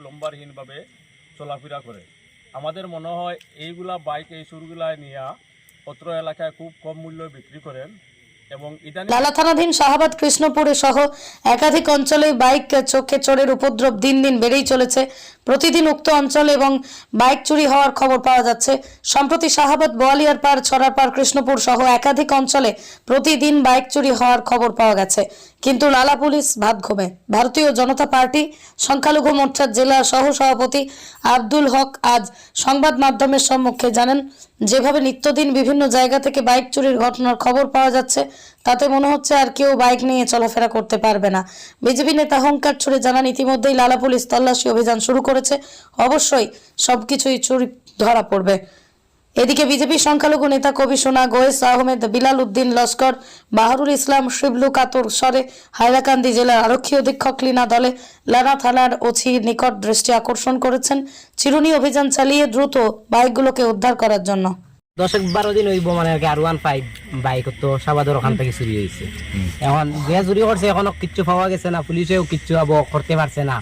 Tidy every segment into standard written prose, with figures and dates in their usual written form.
লম্বারহীনভাবে চলাফেরা করে। আমাদের মনে হয় এইগুলা বাইক এই চুরগুলায় নিয়ে অত্র এলাকায় খুব কম মূল্যে বিক্রি করেন এবং ইদানিং লালা থানাধীন শাহাবাদ কৃষ্ণপুরে সহ একাধিক অঞ্চলে বাইক চোখে চোরের উপদ্রব দিন দিন বেড়েই চলেছে। প্রতিদিন উক্ত অঞ্চলে এবং বাইক চুরি হওয়ার খবর পাওয়া যাচ্ছে। সম্প্রতি শাহাবাদ, বোয়ালিয়ার পাড়, ছড়ার পাড়, কৃষ্ণপুর সহ একাধিক অঞ্চলে প্রতিদিন বাইক চুরি হওয়ার খবর পাওয়া গেছে। কিন্তু লালা পুলিশ ভাত ঘুমে। ভারতীয় জনতা পার্টি সংখ্যালঘু মোর্চার জেলা সহ সভাপতি আব্দুল হক আজ সংবাদ মাধ্যমের সম্মুখে জানেন, যেভাবে নিত্যদিন বিভিন্ন জায়গা থেকে বাইক চুরির ঘটনার খবর পাওয়া যাচ্ছে তাতে মনে হচ্ছে আর কেউ বাইক নিয়ে চলাফেরা করতে পারবে না। বিজেপি নেতা হংকার ছুড়ে জানান, ইতিমধ্যেই লালা পুলিশ তল্লাশি অভিযান শুরু করেছে, অবশ্যই সবকিছুই চুরি ধরা পড়বে। এদিকে বিজেপি সংখ্যালঘু নেতা কবি সোনা, গোয়েস আহমেদ, বিলাল উদ্দিন লস্কর, বাহারুল ইসলাম, শিবলু কাতর স্বরে হাইলাকান্দি জেলার আরক্ষী অধীক্ষক লীনা দলে লানা থানার ওসির নিকট দৃষ্টি আকর্ষণ করেছেন চিরুনি অভিযান চালিয়ে দ্রুত বাইকগুলোকে উদ্ধার করার জন্য। 10-12 দিন হইব মানে আর কি R15 বাইক তো সাবাদর ওখান থেকে চুরি হয়েছে। এখন যে চুরি করছে এখনো কিচ্ছু পাওয়া গেছে না, পুলিশেও কিচ্ছু করতে পারছে না।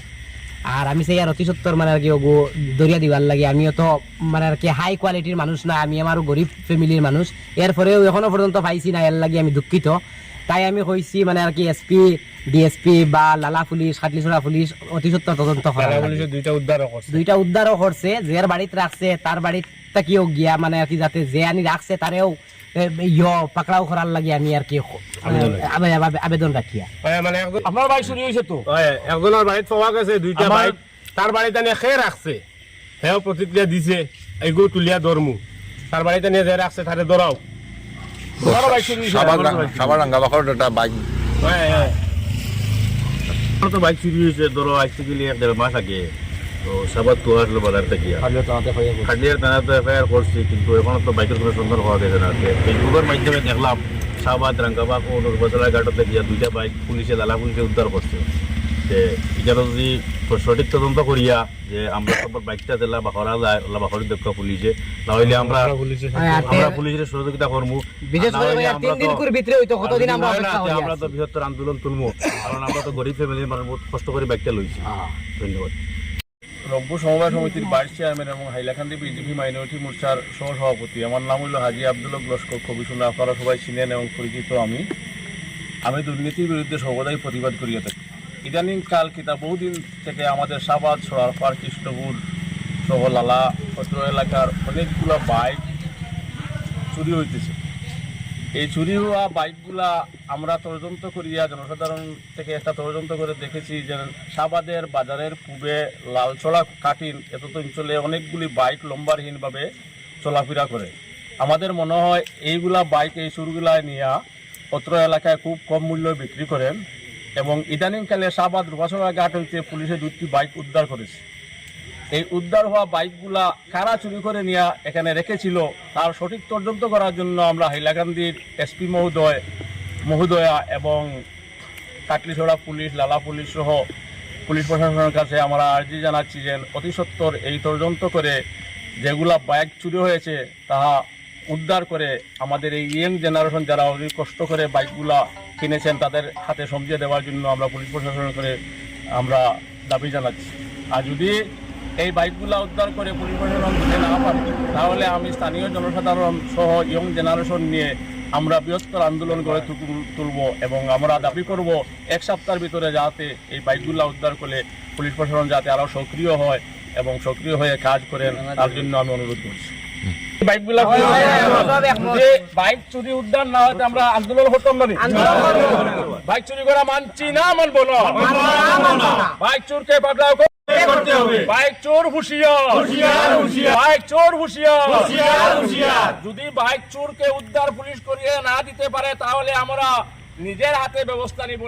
আর আমি সেই আর অতি সত্তর মানে আর কি দরিয়া দিবার লাগে, আমিও তো মানে আর কি হাই কোয়ালিটির মানুষ না, আমি আমারও গরিব ফ্যামিলির মানুষ, এরপরেও এখনো পর্যন্ত পাইছি না, এর লাগে আমি দুঃখিত। তাই আমি কইছি মানে আর কি এসপি, ডিএসপি বা লালা পুলিশ, খাটলিছড়া পুলিশ অতি সত্তর তদন্ত করা। দুইটা উদ্ধারও করছে, যার বাড়িতে রাখছে তার বাড়িতে কিও গিয়া মানে আর কি যাতে যে আনি রাখছে তারেও পাকড়াও করার লাগে আমি আর কি আবেদন রাখিয়া। মানে আপনার বাইক চুরি হয়েছে তো একজনের বাড়িতে পাওয়া গেছে দুইটা বাইক, তার বাড়িতে নিয়ে খেয়ে রাখছে, সেও প্রতিক্রিয়া দিছে এইগুলো তুলিয়া ধরমু, তার বাড়িতে নিয়ে যে রাখছে তারে ধরাও। বাইক চুরি হয়েছে ধরো আজ থেকে 1.5 মাস আগে। তো সাবাদ তো আসলো বাজার থেকে খাটিয়ার থানাতে এফআইআর করছি, কিন্তু এখনো তো বাইকের কোনো সন্ধান পাওয়া গেছে না। ফেসবুকের মাধ্যমে দেখলাম শাহবাদ, রাঙ্গাবাগ ও নুরবাজার ঘাটতে গিয়া দুইটা বাইক পুলিশে লালা পুলিশে উদ্ধার করছে। এটা যদি সঠিক তদন্ত করিয়া যে আমরা সবার বাইকটা দিলা বা করা যায় বাহরি দক্ষ পুলিশে, তাহলে আমরা পুলিশের সহযোগিতা করবো। আমরা তো বৃহত্তর আন্দোলন তুলবো, কারণ আমরা তো গরিব ফ্যামিলির মানুষ, বহুত কষ্ট করে বাইকটা লইছি। ধন্যবাদ। রব্য সমবায় সমিতির ভাইস চেয়ারম্যান এবং হাইলাকান্দি বিজেপি মাইনরিটি মোর্চার সহ সভাপতি। আমার নাম হল হাজি আব্দুল হক লস্কর, কবি সোনা আপনারা সবাই চিনেন এবং পরিচিত। আমি দুর্নীতির বিরুদ্ধে সর্বদাই প্রতিবাদ করিয়া থাকি। ইদানিং কাল কিতা বহুদিন থেকে আমাদের শাহবাদ, ছড়ার পাড়, কৃষ্ণপুর সহ লালা অত্র এলাকার অনেকগুলো বাইক চুরি হইতেছে। এই চুরি হওয়া বাইকগুলা আমরা তদন্ত করিয়া জনসাধারণ থেকে একটা তদন্ত করে দেখেছি যে শাহবাদের বাজারের পূবে লালছড়া কাটিন এত অঞ্চলে অনেকগুলি বাইক লম্বারহীনভাবে চলাফেরা করে। আমাদের মনে হয় এইগুলা বাইক এই চুরগুলায় নিয়ে অত্র এলাকায় খুব কম মূল্যে বিক্রি করেন এবং ইদানিংকালে শাহবাদ রূপাছড়া ঘাট হইতে পুলিশে 2টি বাইক উদ্ধার করেছে। এই উদ্ধার হওয়া বাইকগুলা কারা চুরি করে নিয়ে এখানে রেখেছিল তার সঠিক তদন্ত করার জন্য আমরা হাইলাকান্দির এসপি মহোদয়া এবং কাটলিছড়া পুলিশ, লালা পুলিশ সহ পুলিশ প্রশাসনের কাছে আমরা আর্জি জানাচ্ছি যে অতি সত্বর এই তদন্ত করে যেগুলা বাইক চুরি হয়েছে তাহা উদ্ধার করে আমাদের এই ইয়ং জেনারেশন যারা অনেক কষ্ট করে বাইকগুলা কিনেছেন তাদের হাতে সমঝিয়ে দেওয়ার জন্য আমরা পুলিশ প্রশাসনের করে আমরা দাবি জানাচ্ছি। আর যদি এই বাইকগুলা উদ্ধার করে পুলিশ প্রশাসন দিতে না পারে তাহলে আমি স্থানীয় জনসাধারণ সহ ইয়ং জেনারেশন নিয়ে আমরা বৃহত্তর আন্দোলন গড়ে তুলব এবং আমরা দাবি করব 1 সপ্তাহের ভিতরে যাতে এই বাইকগুলা উদ্ধার করে পুলিশ প্রশাসন যাতে আরও সক্রিয় হয় এবং সক্রিয় হয়ে কাজ করেন তার জন্য আমি অনুরোধ করছি। বাইকগুলা বাইক চুরি উদ্ধার না হতে আমরা আন্দোলন হতাম না। বাইক চুরি করা মানছি না, মানবো না। বাইক চোরকে পাকড়াও করতে হবে। বাইক চোর হুঁশিয়ার, বাইক চোর হুঁশিয়ার। যদি বাইক চোরকে উদ্ধার পুলিশ করিয়ে না দিতে পারে তাহলে আমরা নিজের হাতে ব্যবস্থা নিব।